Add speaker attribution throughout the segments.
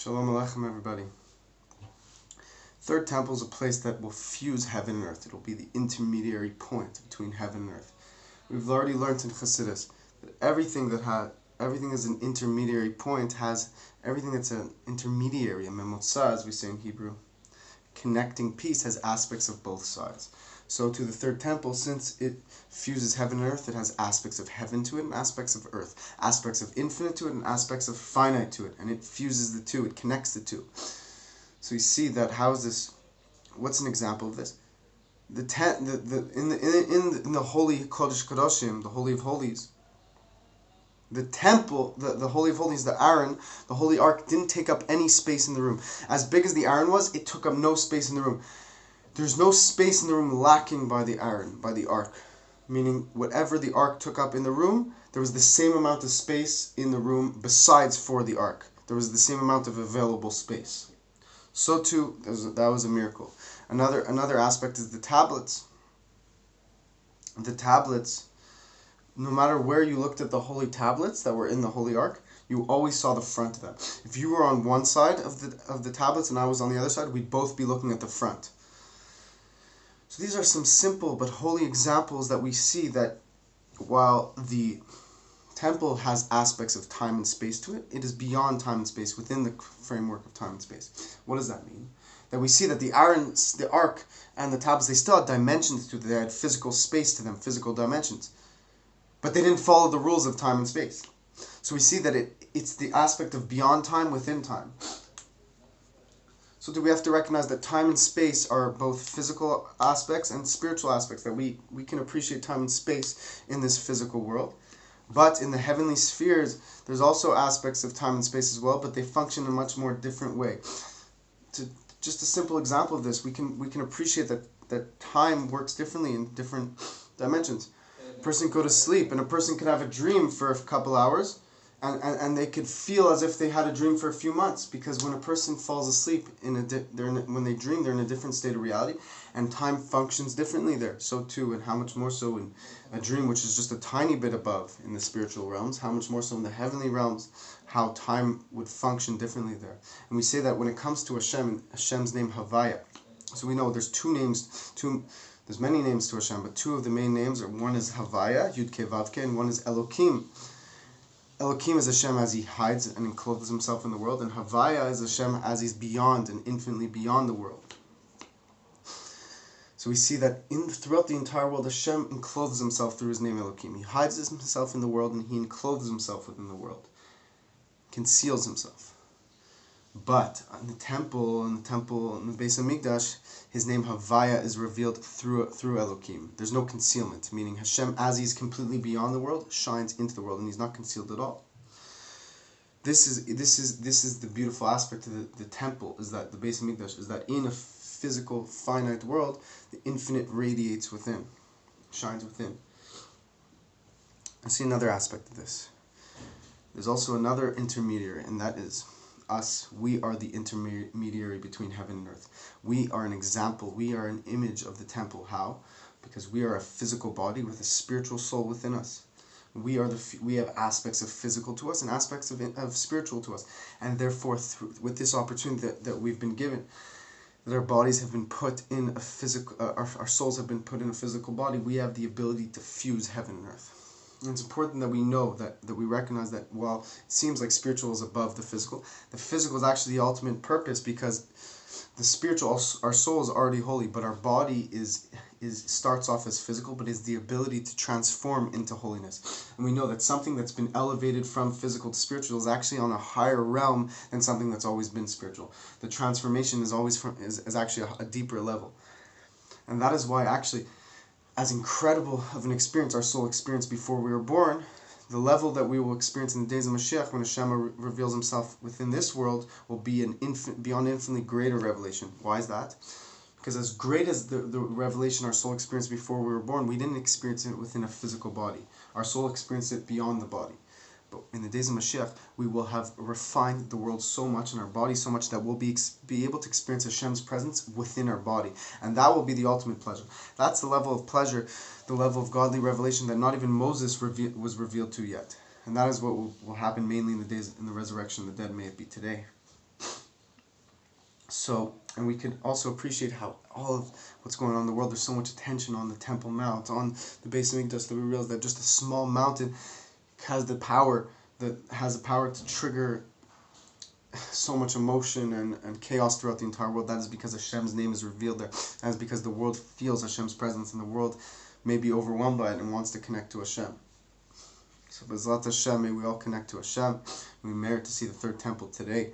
Speaker 1: Shalom Aleichem, everybody. Third temple is a place that will fuse heaven and earth. It will be the intermediary point between heaven and earth. We've already learned in Chassidus that everything is an intermediary point has everything that's an intermediary, a memotza, as we say in Hebrew, connecting piece, has aspects of both sides. So to the third temple, since it fuses heaven and earth, it has aspects of heaven to it and aspects of earth, aspects of infinite to it and aspects of finite to it, and it fuses the two, it connects the two. So you see that how is this? What's an example of this? In the holy Kodesh Kodashim, the Holy of Holies, the temple, the Holy of Holies, the Aron, the Holy Ark, didn't take up any space in the room. As big as the Aron was, it took up no space in the room. There's no space in the room lacking by the Aron, by the Ark. Meaning, whatever the Ark took up in the room, there was the same amount of space in the room besides for the Ark. There was the same amount of available space. So too, that was a miracle. Another aspect is the tablets. The tablets, no matter where you looked at the holy tablets that were in the Holy Ark, you always saw the front of them. If you were on one side of the tablets and I was on the other side, we'd both be looking at the front. So these are some simple but holy examples that we see that while the temple has aspects of time and space to it, it is beyond time and space, within the framework of time and space. What does that mean? That we see that the Ark and the tablets, they still had dimensions to it. They had physical space to them, physical dimensions. But they didn't follow the rules of time and space. So we see that it's the aspect of beyond time, within time. So do we have to recognize that time and space are both physical aspects and spiritual aspects, that we can appreciate time and space in this physical world. But in the heavenly spheres, there's also aspects of time and space as well, but they function in a much more different way. Just a simple example of this, we can appreciate that time works differently in different dimensions. A person could go to sleep, and a person could have a dream for a couple hours, and they could feel as if they had a dream for a few months, because when a person falls asleep, when they dream, they're in a different state of reality, and time functions differently there. So too, and how much more so in a dream, which is just a tiny bit above in the spiritual realms, how much more so in the heavenly realms, how time would function differently there. And we say that when it comes to Hashem, Hashem's name Havaya. So we know there's there's many names to Hashem, but two of the main names are, one is Havaya, Yud Ke Vav Ke, and one is Elokim. Elokim is Hashem as he hides and encloses himself in the world, and Havaya is Hashem as he's beyond and infinitely beyond the world. So we see that throughout the entire world, Hashem encloses himself through his name Elokim. He hides himself in the world and he encloses himself within the world, conceals himself. But in the temple, in the Beis Hamikdash, his name Havaya is revealed through Elokim. There's no concealment, meaning Hashem, as he's completely beyond the world, shines into the world, and he's not concealed at all. This is the beautiful aspect of the temple, is that the Beis Hamikdash is that in a physical, finite world, the infinite radiates within, shines within. I see another aspect of this. There's also another intermediary, and that is us. We are the intermediary between heaven and earth. We are an example. We are an image of the temple. How? Because we are a physical body with a spiritual soul within us. We have aspects of physical to us and aspects of spiritual to us, and therefore, with this opportunity that we've been given, that our bodies have been put in a physical, our souls have been put in a physical body, we have the ability to fuse heaven and earth. And it's important that we know that we recognize that while it seems like spiritual is above the physical is actually the ultimate purpose, because the spiritual, our soul is already holy, but our body starts off as physical, but is the ability to transform into holiness. And we know that something that's been elevated from physical to spiritual is actually on a higher realm than something that's always been spiritual. The transformation is actually a deeper level. And that is why actually, as incredible of an experience our soul experienced before we were born, the level that we will experience in the days of Moshiach, when Hashem reveals himself within this world, will be beyond infinitely greater revelation. Why is that? Because as great as the revelation our soul experienced before we were born, we didn't experience it within a physical body. Our soul experienced it beyond the body. But in the days of Moshiach, we will have refined the world so much and our body so much that we'll be able to experience Hashem's presence within our body. And that will be the ultimate pleasure. That's the level of pleasure, the level of godly revelation that not even Moses was revealed to yet. And that is what will happen mainly in the resurrection of the dead, may it be today. So, and we can also appreciate how all of what's going on in the world, there's so much attention on the Temple Mount, on the base of Mikdash, that we realize that just a small mountain has the power to trigger so much emotion and chaos throughout the entire world. That is because Hashem's name is revealed there. That is because the world feels Hashem's presence, and the world may be overwhelmed by it and wants to connect to Hashem. So B'ezrat Hashem, may we all connect to Hashem. We merit to see the third temple today.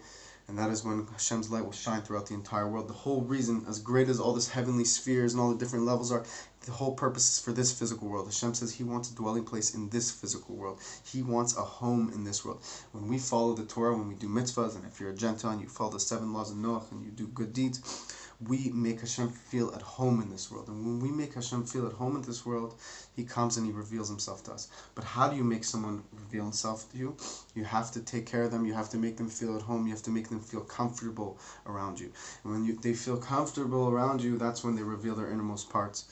Speaker 1: And that is when Hashem's light will shine throughout the entire world. The whole reason, as great as all this heavenly spheres and all the different levels are, the whole purpose is for this physical world. Hashem says He wants a dwelling place in this physical world. He wants a home in this world. When we follow the Torah, when we do mitzvahs, and if you're a Gentile and you follow the 7 laws of Noach and you do good deeds, we make Hashem feel at home in this world. And when we make Hashem feel at home in this world, He comes and He reveals Himself to us. But how do you make someone reveal Himself to you? You have to take care of them. You have to make them feel at home. You have to make them feel comfortable around you. And when they feel comfortable around you, that's when they reveal their innermost parts,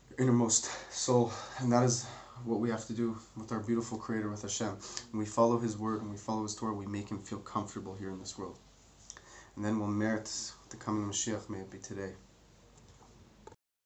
Speaker 1: their innermost soul. And that is what we have to do with our beautiful Creator, with Hashem. When we follow His word, when we follow His Torah, we make Him feel comfortable here in this world. And then we'll merit the coming of Moshiach. May it be today.